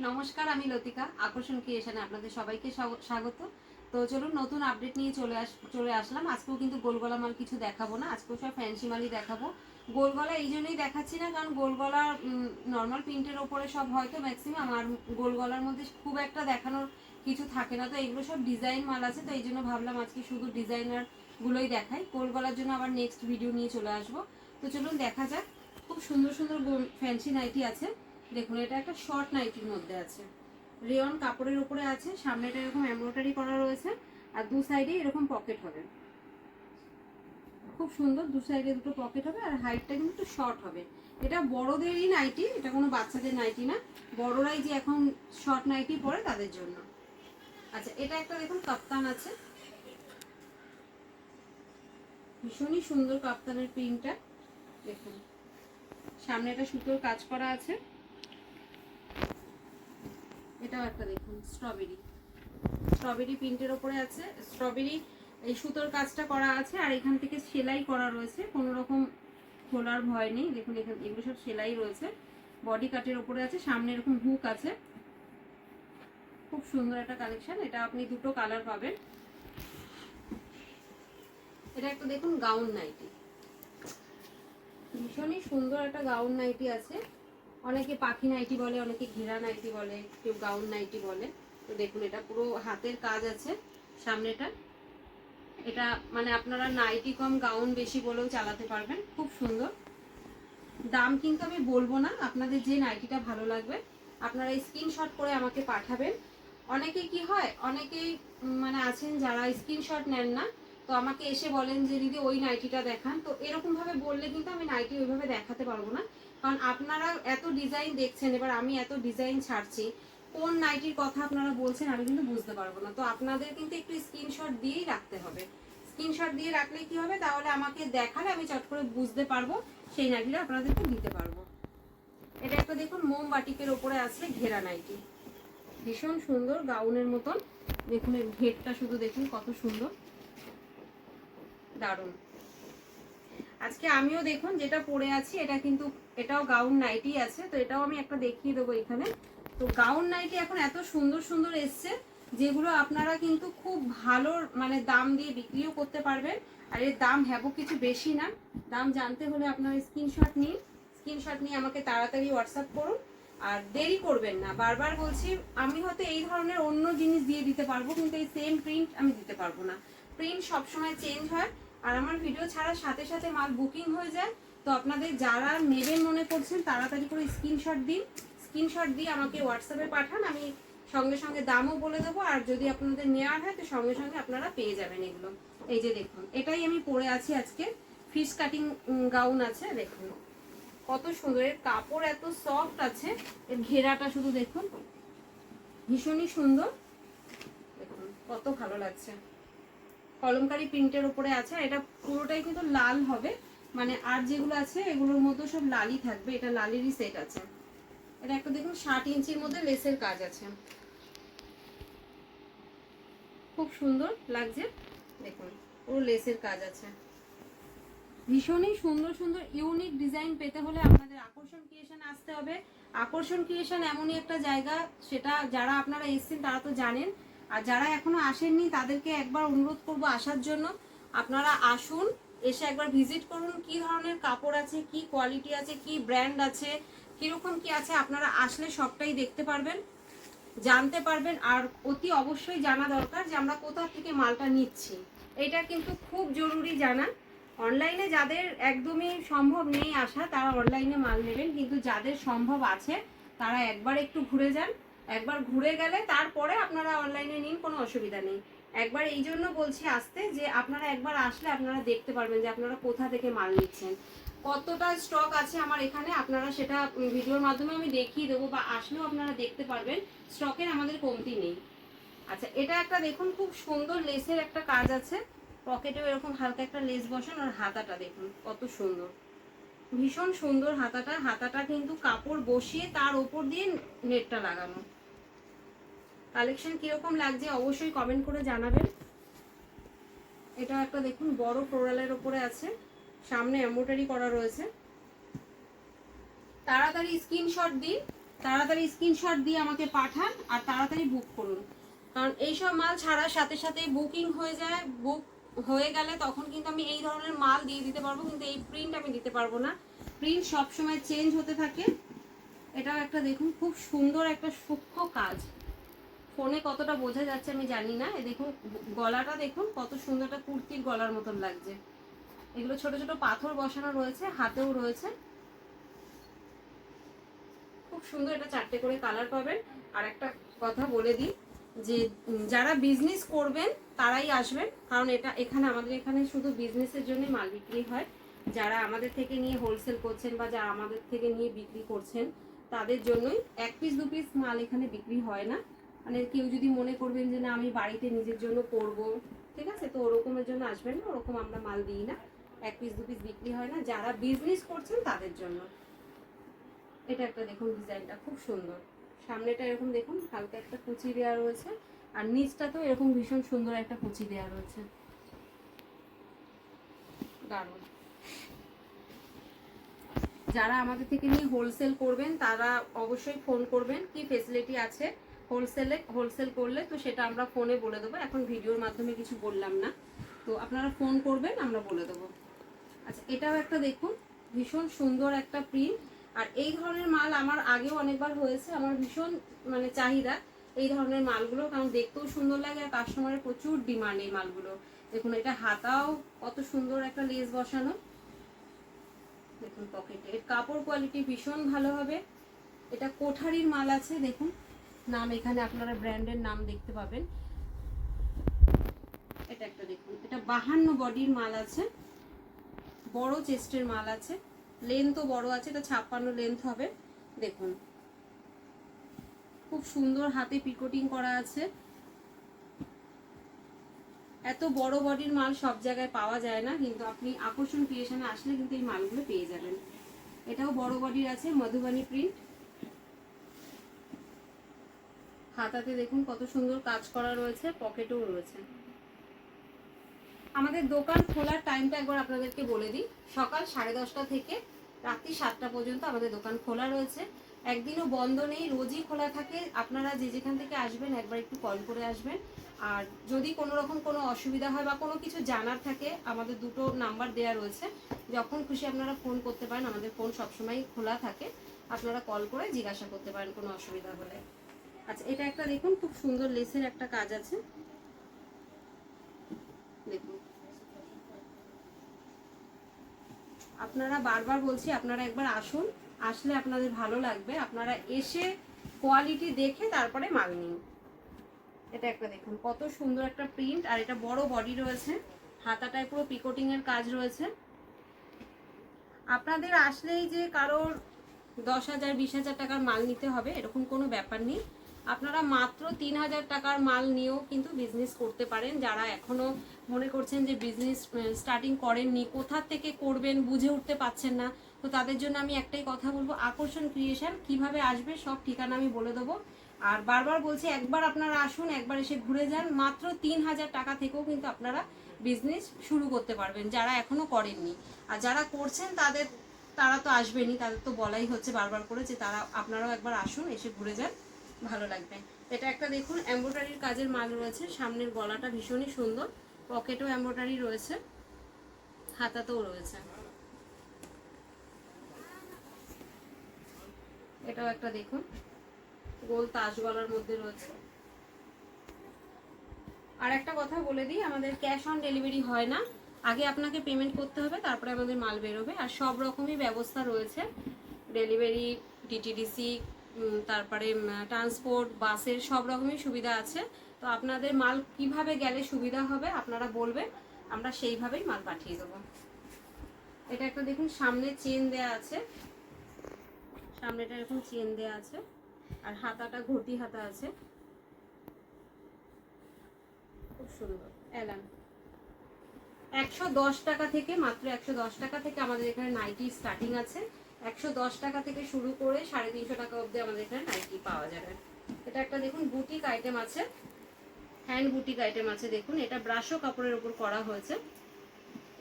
নমস্কার, আমি লতিকা। আকর্ষণ ক্রিয়েশনে আপনাদের সবাইকে স্বাগত। তো চলুন নতুন আপডেট নিয়ে চলে আসলাম। আজকেও কিন্তু গোলগলা মাল কিছু দেখাবো না, আজকেও সব ফ্যান্সি মালই দেখাবো। গোলগলা এই জন্যই দেখাচ্ছি না, কারণ গোলগলা নর্মাল প্রিন্টের ওপরে সব হয়তো ম্যাক্সিমাম, আর গোলগলার মধ্যে খুব একটা দেখানোর কিছু থাকে না। তো এগুলো সব ডিজাইন মাল আছে, তো এই জন্য ভাবলাম আজকে শুধু ডিজাইনার গুলোই দেখাই। গোলগলার জন্য আবার নেক্সট ভিডিও নিয়ে চলে আসবো। তো চলুন দেখা যাক। খুব সুন্দর সুন্দর ফ্যান্সি নাইটি আছে। দেখুন, এটা একটা শর্ট নাইটির মধ্যে আছে, রেয়ন কাপড়ের উপরে আছে। সামনেটা এরকম এমব্রয়ডারি করা রয়েছে, আর দু সাইডে এরকম পকেট হবে। খুব সুন্দর, দু সাইডে দুটো পকেট হবে, আর হাইটটা কিন্তু একটু শর্ট হবে। এটা বড়দেরই নাইটি, এটা কোনো বাচ্চাদের নাইটি না। বড়রাই যে এখন শর্ট নাইটি পরে তাদের জন্য। আচ্ছা, এটা একটা দেখুন কাপ্তান আছে, ভীষণই সুন্দর কাপ্তানের প্রিন্টটা। দেখুন, সামনে একটা সুতোর কাজ করা আছে। এটাও একটা দেখুন স্ট্রবেরি প্রিন্টের ওপরে আছে। স্ট্রবেরি এই সুতোর কাজটা করা আছে, আর এখান থেকে সেলাই করা রয়েছে, কোনো রকম খোলার ভয় নেই। দেখুন, এখানে এগুলো সব সেলাই রয়েছে। বডি কাটের ওপরে আছে, সামনে এরকম হুক আছে। খুব সুন্দর একটা কালেকশন। এটা আপনি দুটো কালার পাবেন। এটা একটা দেখুন গাউন নাইটি, ভীষণই সুন্দর একটা গাউন নাইটি আছে। অনেকে পাখি নাইটি বলে, অনেকে ঘেরা নাইটি বলে, কেউ গাউন নাইটি বলে। তো দেখুন, এটা পুরো হাতের কাজ আছে সামনেটা। এটা মানে আপনারা নাইটি কম গাউন বেশি বলেও চালাতে পারবেন। খুব সুন্দর। দাম কিন্তু আমি বলবো না, আপনাদের যে নাইটিটা ভালো লাগবে আপনারা স্ক্রিনশট করে আমাকে পাঠাবেন। অনেকে কি হয়, অনেকেই মানে আছেন যারা স্ক্রিনশট নেন না, তো আমাকে এসে বলেন যে দিদি ওই নাইটিটা দেখান। তো এরকম ভাবে বললে কিন্তু আমি নাইটি ওইভাবে দেখাতে পারবো না, কারণ আপনারা এত ডিজাইন দেখছেন, এবার আমি এত ডিজাইন ছাড়ছি, কোন নাইটির কথা আপনারা বলছেন আমি কিন্তু বুঝতে পারবো না। তো আপনাদের কিন্তু একটু স্ক্রিনশট দিয়েই রাখতে হবে। স্ক্রিনশট দিয়ে রাখলে কি হবে, তাহলে আমাকে দেখালে আমি চট করে বুঝতে পারবো, সেই নাইটিটা আপনাদেরকে দিতে পারবো। এটা একটা দেখুন মোমবাটিকের ওপরে আছে ঘেরা নাইটি, ভীষণ সুন্দর গাউনের মতন। দেখুন এর ঘেরটা শুধু দেখুন কত সুন্দর, দারুণ। আজকে আমিও দেখুন যেটা পরে আছি, এটা কিন্তু এটাও গাউন নাইটি আছে, তো এটাও আমি একটা দেখিয়ে দেবো এখানে। তো গাউন নাইটি এখন এত সুন্দর সুন্দর এসছে, যেগুলো আপনারা কিন্তু খুব ভালো মানে দাম দিয়ে বিক্রিও করতে পারবেন। আর এর দাম হ্যাবো কিছু বেশি না। দাম জানতে হলে আপনারা স্ক্রিনশট নিন, স্ক্রিনশট নিয়ে আমাকে তাড়াতাড়ি হোয়াটসঅ্যাপ করুন। আর দেরি করবেন না, বারবার বলছি, আমি হয়তো এই ধরনের অন্য জিনিস দিয়ে দিতে পারবো, কিন্তু এই সেম প্রিন্ট আমি দিতে পারবো না। প্রিন্ট সবসময় চেঞ্জ হয়, আর আমার ভিডিও ছাড়ার সাথে সাথে মাল বুকিং হয়ে যায়। তো আপনাদের যারা নেবেন মনে করছেন তাড়াতাড়ি করে স্ক্রিনশট দিন, স্ক্রিনশট দিয়ে আমাকে হোয়াটসঅ্যাপে পাঠান, আমি সঙ্গে সঙ্গে দামও বলে দেবো। আর যদি আপনাদের নেওয়ার হয় তো সঙ্গে সঙ্গে আপনারা পেয়ে যাবেন এগুলো। এই যে দেখুন, এটাই আমি পরে আছি আজকে, ফিশ কাটিং গাউন আছে। দেখুন কত সুন্দর, এর কাপড় এত সফট আছে, এর ঘেরাটা শুধু দেখুন, ভীষণই সুন্দর। দেখুন কত ভালো লাগছে, কলমকারি প্রিন্টের উপরে আছে। এটা পুরোটাই কিন্তু লাল হবে, মানে আর যেগুলো আছে এগুলোর মধ্যে সব লালই থাকবে। এটা লালেরই সেট আছে। এটা একটা দেখুন 60 ইঞ্চির মধ্যে লেসের কাজ আছে, খুব সুন্দর লাগছে। দেখুন পুরো লেসের কাজ আছে। ভীষণই সুন্দর সুন্দর ইউনিক ডিজাইন পেতে হলে আপনাদের আকর্ষণ ক্রিয়েশন আসতে হবে। আকর্ষণ ক্রিয়েশন এমনই একটা জায়গা, সেটা যারা আপনারা এসেছেন তারা তো জানেন, আর যারা এখনো আসেননি তাদেরকে একবার অনুরোধ করব আসার জন্য। আপনারা আসুন, এসে একবার ভিজিট করুন, কি ধরনের কাপড় আছে, কি কোয়ালিটি আছে, কি ব্র্যান্ড আছে, কিরকম কি আছে, আপনারা আসলে সবটাই দেখতে পারবেন, জানতে পারবেন। আর অতি অবশ্যই জানা দরকার যে আমরা কোথা থেকে মালটা নিচ্ছি, এটা কিন্তু খুব জরুরি জানা। অনলাইনে যাদের একদমই সম্ভব নেই আসা তারা অনলাইনে মাল নেবেন, কিন্তু যাদের সম্ভব আছে তারা একবার একটু ঘুরে যান। একবার ঘুরে গেলে তারপরে আপনারা অনলাইনে নিন, কোনো অসুবিধা নেই। একবার এই জন্য বলছি আসতে, যে আপনারা একবার আসলে আপনারা দেখতে পারবেন যে আপনারা কোথা থেকে মাল নিচ্ছেন, কতটা স্টক আছে আমার এখানে। আপনারা সেটা ভিডিওর মাধ্যমে আমি দেখিয়ে দেবো, বা আসলেও আপনারা দেখতে পারবেন, স্টকের আমাদের কমতি নেই। আচ্ছা, এটা একটা দেখুন খুব সুন্দর লেসের একটা কাজ আছে, পকেটেও এরকম হালকা একটা লেস বসান। আর হাতাটা দেখুন কত সুন্দর, ভীষণ সুন্দর হাতাটা। হাতাটা কিন্তু কাপড় বসিয়ে তার উপর দিয়ে নেটটা লাগানো। কালেকশন কিরকম লাগছে অবশ্যই কমেন্ট করে জানাবেন। এটা একটা দেখুন বড় ফ্লোরালের উপরে আছে, সামনে এমব্রয়ডারি করা রয়েছে। তাড়াতাড়ি স্ক্রিনশট দিন, তাড়াতাড়ি স্ক্রিনশট দিয়ে আমাকে পাঠান আর তাড়াতাড়ি বুক করুন, কারণ এইসব মাল ছাড়ার সাথে সাথে বুকিং হয়ে যায়। বুক হয়ে গেলে তখন কিন্তু আমি এই ধরনের মাল দিয়ে দিতে পারবো, কিন্তু এই প্রিন্ট আমি দিতে পারবো না। প্রিন্ট সবসময় চেঞ্জ হতে থাকে। এটাও একটা দেখুন, খুব সুন্দর একটা সূক্ষ্ম কাজ। ফোনে কতটা বোঝা যাচ্ছে আমি জানি না। এ দেখুন গলাটা দেখুন কত সুন্দর, একটা কুর্তির গলার মতন লাগছে। এগুলো ছোট ছোট পাথর বসানো রয়েছে, হাতেও রয়েছে, খুব সুন্দর। এটা 4টে করে কালার পাবেন। আর একটা কথা বলে দিই যে যারা বিজনেস করবেন তারাই আসবেন, কারণ এটা এখানে আমাদের এখানে শুধু বিজনেসের জন্যই মাল বিক্রি হয়। যারা আমাদের থেকে নিয়ে হোলসেল করছেন বা যারা আমাদের থেকে নিয়ে বিক্রি করছেন তাদের জন্যই 1 পিস 2 পিস মাল এখানে বিক্রি হয় না। মানে কেউ যদি মনে করবেন যে না আমি বাড়িতে নিজের জন্য করব, ঠিক আছে, তো ওরকমের জন্য আসবেন না, ওরকম আমরা মাল দিই না। 1 পিস 2 পিস বিক্রি হয় না, যারা বিজনেস করছেন তাদের জন্য। এটা একটা দেখুন, ডিজাইনটা খুব সুন্দর। সামনেটা এরকম দেখুন হালকা একটা কুচি দেওয়া রয়েছে, আর নিচটাতেও এরকম ভীষণ সুন্দর একটা কুচি দেওয়া রয়েছে, দারুণ। যারা আমাদের থেকে নিয়ে হোলসেল করবেন তারা অবশ্যই ফোন করবেন। কি ফেসিলিটি আছে হোলসেল করলে, তো সেটা আমরা ফোনে বলে দেবো। এখন ভিডিওর মাধ্যমে কিছু বললাম না, তো আপনারা ফোন করবেন, আমরা বলে দেবো। আচ্ছা, এটাও একটা দেখুন, ভীষণ সুন্দর একটা প্রিন্ট। আর এই ধরনের মাল আমার আগেও অনেকবার হয়েছে, আমার ভীষণ মানে চাহিদা এই ধরনের মালগুলো, কারণ দেখতেও সুন্দর লাগে আর কাস্টমারের প্রচুর ডিমান্ড এই মালগুলো। দেখুন এটা হাতাও কত সুন্দর একটা লেস বসানো, দেখুন পকেটে। এর কাপড় কোয়ালিটি ভীষণ ভালো হবে। এটা কোঠারির মাল আছে, দেখুন নাম এখানে আপনারা ব্র্যান্ডের নাম দেখতে পাবেন। এটা একটা দেখুন, এটা 52 বডির মাল আছে, বড় চেস্টের মাল আছে, লেন্থও বড় আছে, এটা 56 লেন্থ হবে। দেখুন খুব সুন্দর হাতে পিকোটিং করা আছে। এত বড় বডির মাল সব জায়গায় পাওয়া যায় না, কিন্তু আপনি আকর্ষণ ক্রিয়েশনে আসলে কিন্তু এই মালগুলো পেয়ে যাবেন। এটাও বড় বডির আছে, মধুবানী প্রিন্ট। হাতাতে দেখুন কত সুন্দর কাজ করা রয়েছে, পকেটেও রয়েছে। আমাদের দোকান খোলার টাইমটা একবার আপনাদেরকে বলে দিই। সকাল 10:30 থেকে রাত্রি 7টা পর্যন্ত আমাদের দোকান খোলা রয়েছে। একদিনও বন্ধ নেই, রোজই খোলা থাকে। আপনারা যে যেখান থেকে আসবেন একবার একটু কল করে আসবেন। আর যদি কোনো রকম কোনো অসুবিধা হয় বা কোনো কিছু জানার থাকে, আমাদের 2টো নাম্বার দেওয়া রয়েছে, যখন খুশি আপনারা ফোন করতে পারেন। আমাদের ফোন সবসময় খোলা থাকে, আপনারা কল করে জিজ্ঞাসা করতে পারেন কোনো অসুবিধা হলে। আচ্ছা, এটা একটা দেখুন, খুব সুন্দর লেসের একটা কাজ আছে, দেখুন। আপনারা বারবার বলছি আপনারা একবার আসুন, আসলে আপনাদের ভালো লাগবে। আপনারা এসে কোয়ালিটি দেখে তারপরে মাল নিন। এটা একটা দেখুন কত সুন্দর একটা প্রিন্ট, আর এটা বড় বডি রয়েছে, হাতাটায় পুরো পিকোটিং এর কাজ রয়েছে। আপনাদের আসলেই যে কারোর 10,000 20,000 টাকার মাল নিতে হবে এরকম কোনো ব্যাপার নেই। আপনারা মাত্র 3,000 টাকার মাল নিয়েও কিন্তু বিজনেস করতে পারেন। যারা এখনো মনে করছেন যে বিজনেস স্টার্টিং করেননি, কোথা থেকে করবেন বুঝে উঠতে পারছেন না, তো তাদের জন্য আমি একটাই কথা বলবো, আকর্ষণ ক্রিয়েশন। কিভাবে আসবে সব ঠিকানা আমি বলে দেবো। আর বারবার বলছি একবার আপনারা আসুন, একবার এসে ঘুরে যান। মাত্র 3,000 টাকা থেকেও কিন্তু আপনারা বিজনেস শুরু করতে পারবেন, যারা এখনো করেননি। আর যারা করছেন তারা তো আসবেনই, তাদের তো বলাই হচ্ছে বারবার করে যে তারা আপনারাও একবার আসুন, এসে ঘুরে যান, ভালো লাগবে। এটা একটা দেখুন এমব্রয়ডারির কাজের মাল রয়েছে, সামনের গলাটা ভীষণই সুন্দর, পকেটেও এমব্রয়ডারি রয়েছে, হাতাতেও রয়েছে। এটাও একটা দেখুন গোল তাজ গলার মধ্যে রয়েছে। আর একটা কথা বলে দিই, আমাদের ক্যাশ অন ডেলিভারি হয় না, আগে আপনাকে পেমেন্ট করতে হবে, তারপরে আমাদের মাল বেরোবে। আর সব রকমই ব্যবস্থা রয়েছে, ডেলিভারি, ডিটিডিসি, তারপরে ট্রান্সপোর্ট, বাসের সব রকমই সুবিধা আছে। তো আপনাদের মাল কিভাবে গেলে সুবিধা হবে আপনারা বলবেন, আমরা সেইভাবেই মাল পাঠিয়ে দেবো। এটা একটা দেখুন সামনে চেন দেয়া আছে, সামনেটা এরকম চেন দেয়া আছে, আর হাতাটা ঘটি হাতা আছে, খুব সুন্দর। এলান 110 টাকা থেকে, মাত্র 110 টাকা থেকে আমাদের এখানে নাইটি স্টার্টিং আছে। 110 টাকা থেকে শুরু করে 350 টাকা অবধি আমাদের এখানে নাইটি পাওয়া যাবে। এটা একটা দেখুন বুটিক আইটেম আছে, হ্যান্ড বুটিক আইটেম আছে। দেখুন এটা ব্রাশো কাপড়ের উপর করা হয়েছে।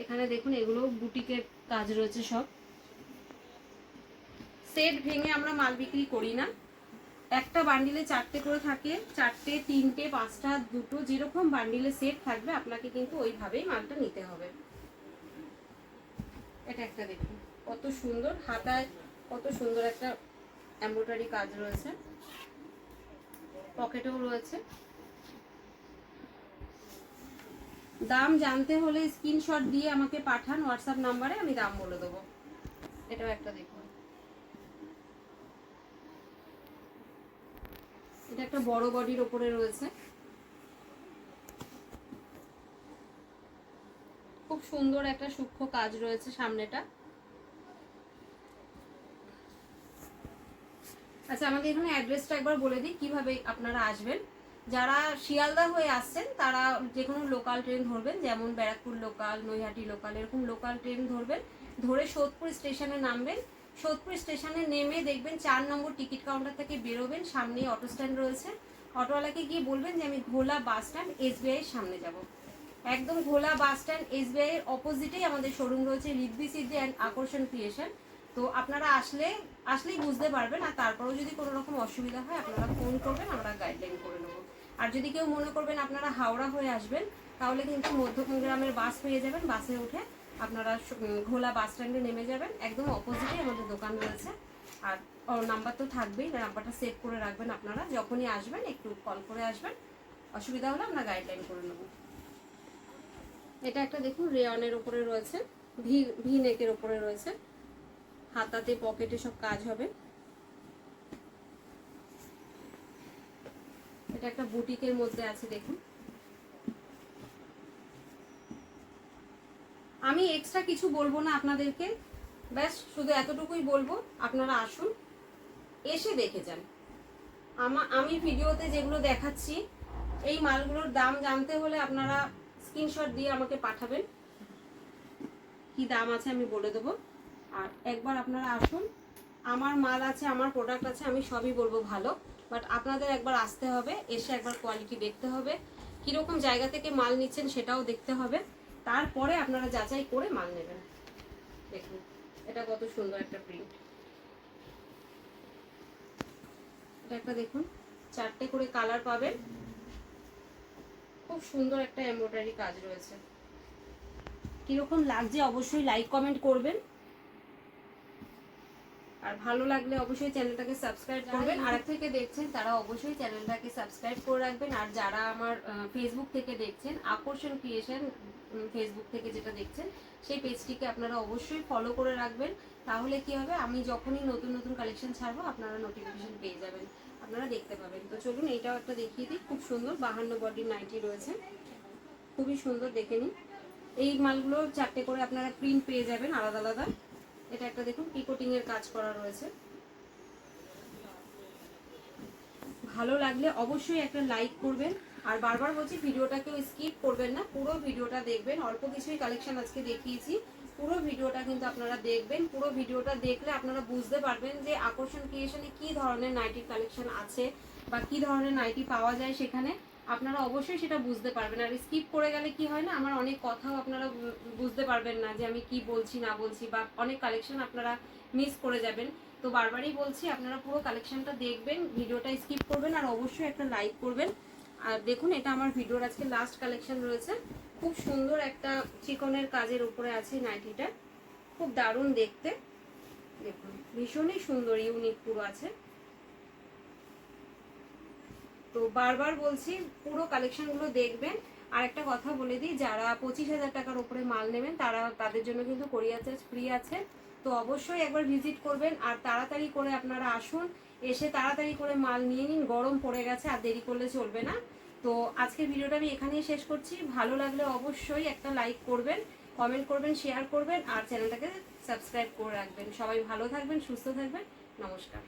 এখানে দেখুন এগুলো বুটিকের কাজ রয়েছে সব। সেট ভেঙে আমরা মাল বিক্রি করি না, একটা বান্ডিলে 4টে করে থাকে, 4টে 3টে 5টা 2টো, যেরকম বান্ডিলে সেট থাকবে আপনাকে কিন্তু ওইভাবেই মালটা নিতে হবে। এটা একটা দেখুন কত সুন্দর, হাতায় কত সুন্দর একটা এমব্রয়ডারি কাজ রয়েছে, পকেটেও রয়েছে। দাম জানতে হলে স্ক্রিনশট দিয়ে আমাকে পাঠান হোয়াটসঅ্যাপ নাম্বারে, আমি দাম বলে দেবো। এটাও একটা দেখুন, এটা একটা বড় বডির ওপরে রয়েছে, খুব সুন্দর একটা সূক্ষ্ম কাজ রয়েছে সামনেটা। আচ্ছা, আমাদের এখানে অ্যাড্রেসটা একবার বলে দিই কিভাবে আপনারা আসবেন। যারা শিয়ালদা হয়ে আসছেন তারা যে কোনো লোকাল ট্রেন ধরবেন, যেমন ব্যারাকপুর লোকাল, নৈহাটি লোকাল, এরকম লোকাল ট্রেন ধরবেন। ধরে সোদপুর স্টেশনে নামবেন। সোদপুর স্টেশনে নেমে দেখবেন 4 নম্বর টিকিট কাউন্টার থেকে বেরোবেন, সামনেই অটো স্ট্যান্ড রয়েছে। অটোওয়ালাকে গিয়ে বলবেন যে আমি ঘোলা বাস স্ট্যান্ড SBI এর সামনে যাব। একদম ঘোলা বাস স্ট্যান্ড SBI এর অপোজিটেই আমাদের শোরুম রয়েছে, রিদ্ধি সিদ্ধি অ্যান্ড আকর্ষণ ক্রিয়েশন। তো আপনারা আসলেই বুঝতে পারবেন। আর তারপরেও যদি কোনো রকম অসুবিধা হয় আপনারা ফোন করবেন, আমরা গাইডলাইন করে নেবো। আর যদি কেউ মনে করবেন আপনারা হাওড়া হয়ে আসবেন, তাহলে কিন্তু মধ্যমগ্রামের বাস পেয়ে যাবেন। বাসে উঠে আপনারা ঘোলা বাস স্ট্যান্ডে নেমে যাবেন, একদম অপোজিটেই আমাদের দোকান রয়েছে। আর নাম্বার তো থাকবেই, নাম্বারটা সেভ করে রাখবেন। আপনারা যখনই আসবেন একটু কল করে আসবেন, অসুবিধা হলে আমরা গাইডলাইন করে নেব। এটা একটা দেখুন রেয়নের উপরে রয়েছে, ভি নেকের উপরে রয়েছে, হাতাতে পকেটে সব কাজ হবে। এটা একটা বুটিকের মধ্যে আছে দেখুন। আমি এক্সট্রা কিছু বলবো না আপনাদেরকে, ব্যাস শুধু এতটুকুই বলবো, আপনারা আসুন, এসে দেখে যান। আমি ভিডিওতে যেগুলো দেখাচ্ছি এই মালগুলোর দাম জানতে হলে আপনারা স্ক্রিনশট দিয়ে আমাকে পাঠাবেন, কি দাম আছে আমি বলে দেবো। আর একবার আপনারা আসুন, আমার মাল আছে, আমার প্রোডাক্ট আছে, আমি সবই বলবো ভালো, বাট আপনাদের একবার আসতে হবে, এসে একবার কোয়ালিটি দেখতে হবে, কীরকম জায়গা থেকে মাল নিচ্ছেন সেটাও দেখতে হবে, তারপরে আপনারা যাচাই করে মাল নেবেন। দেখুন এটা কত সুন্দর একটা প্রিন্ট, এটা একটা দেখুন 4টে করে কালার পাবেন, খুব সুন্দর একটা এমব্রয়ডারি কাজ রয়েছে। কিরকম লাগছে অবশ্যই লাইক কমেন্ট করবেন, আর ভালো লাগলে অবশ্যই চ্যানেলটাকে সাবস্ক্রাইব করবেন। আর থেকে দেখছেন তারা অবশ্যই চ্যানেলটাকে সাবস্ক্রাইব করে রাখবেন। আর যারা আমার ফেসবুক থেকে দেখছেন, আকর্ষণ ক্রিয়েশন ফেসবুক থেকে যেটা দেখছেন, সেই পেজটিকে আপনারা অবশ্যই ফলো করে রাখবেন। তাহলে কি হবে, আমি যখনই নতুন নতুন কালেকশন ছাড়বো আপনারা নোটিফিকেশন পেয়ে যাবেন, আপনারা দেখতে পাবেন। তো চলুন এইটাও একটা দেখিয়ে দিই, খুব সুন্দর 52 বডির নাইটি রয়েছে, খুবই সুন্দর, দেখে নিন। এই মালগুলো 4টে করে আপনারা প্রিন্ট পেয়ে যাবেন আলাদা আলাদা। এটা একটা দেখুন পিকোটিং এর কাজ করা রয়েছে। ভালো লাগলে অবশ্যই একটা লাইক করবেন, আর বারবার বলছি ভিডিওটাকেও স্কিপ করবেন না, পুরো ভিডিওটা দেখবেন। অল্প কিছুই কালেকশন আজকে দেখিয়েছি, পুরো ভিডিওটা কিন্তু আপনারা দেখবেন। পুরো ভিডিওটা দেখলে আপনারা বুঝতে পারবেন যে আকর্ষণ ক্রিয়েশনে কি ধরনের নাইটির কালেকশন আছে বা কি ধরনের নাইটি পাওয়া যায় সেখানে, আপনারা অবশ্যই সেটা বুঝতে পারবেন। আর স্কিপ করে গেলে কি হয় না, আমার অনেক কথাও আপনারা বুঝতে পারবেন না যে আমি কি বলছি না বলছি, বা অনেক কালেকশন আপনারা মিস করে যাবেন। তো বারবারই বলছি আপনারা পুরো কালেকশনটা দেখবেন, ভিডিওটা স্কিপ করবেন, আর অবশ্যই একটা লাইক করবেন। আর দেখুন এটা আমার ভিডিওর আজকে লাস্ট কালেকশন রয়েছে, খুব সুন্দর একটা চিকনের কাজের উপরে আছে নাইটিটা, খুব দারুণ দেখতে, দেখুন ভীষণই সুন্দর ইউনিক পুরো আছে। তো বারবার বলছি পুরো কালেকশনগুলো দেখবেন। আর একটা কথা বলে দিই, যারা 25,000 টাকার উপরে মাল নেবেন তাদের জন্য কিন্তু কোরিয়ার চার্জ ফ্রি আছে। তো অবশ্যই একবার ভিজিট করবেন, আর তাড়াতাড়ি করে আপনারা আসুন, এসে তাড়াতাড়ি করে মাল নিয়ে নিন, গরম পড়ে গেছে, আর দেরি করলে চলবে না। তো আজকের ভিডিওটা আমি এখানেই শেষ করছি। ভালো লাগলে অবশ্যই একটা লাইক করবেন, কমেন্ট করবেন, শেয়ার করবেন, আর চ্যানেলটাকে সাবস্ক্রাইব করে রাখবেন। সবাই ভালো থাকবেন, সুস্থ থাকবেন, নমস্কার।